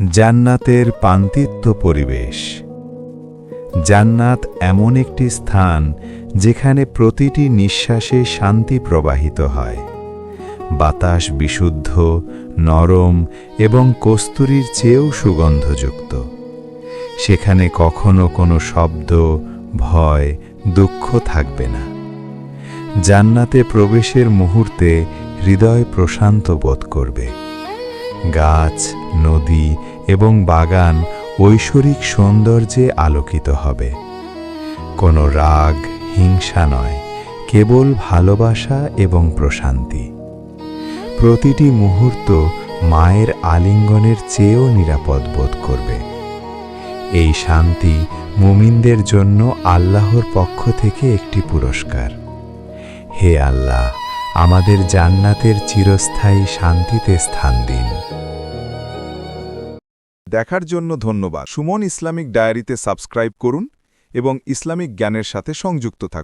জান্নাতের পান্তিত্ব পরিবেশ। জান্নাত এমন একটি স্থান যেখানে প্রতিটি নিঃশ্বাসে শান্তি প্রবাহিত হয়। বাতাস বিশুদ্ধ, নরম এবং কস্তুরীর চেয়েও সুগন্ধযুক্ত। সেখানে কখনো কোনো শব্দ, ভয়, দুঃখ থাকবে না। জান্নাতে প্রবেশের মুহূর্তে হৃদয় প্রশান্ত বোধ করবে। গাছ, নদী এবং বাগান ঐশ্বরিক সৌন্দর্যে আলোকিত হবে। কোনো রাগ, হিংসা নয়, কেবল ভালোবাসা এবং প্রশান্তি। প্রতিটি মুহূর্ত মায়ের আলিঙ্গনের চেয়েও নিরাপদ বোধ করবে। এই শান্তি মুমিনদের জন্য আল্লাহর পক্ষ থেকে একটি পুরস্কার। হে আল্লাহ, আমাদের জান্নাতের চিরস্থায়ী শান্তিতে স্থান দিন। দেখার জন্য ধন্যবাদ। সুমন ইসলামিক ডায়েরিতে সাবস্ক্রাইব করুন এবং ইসলামিক জ্ঞানের সাথে সংযুক্ত থাকুন।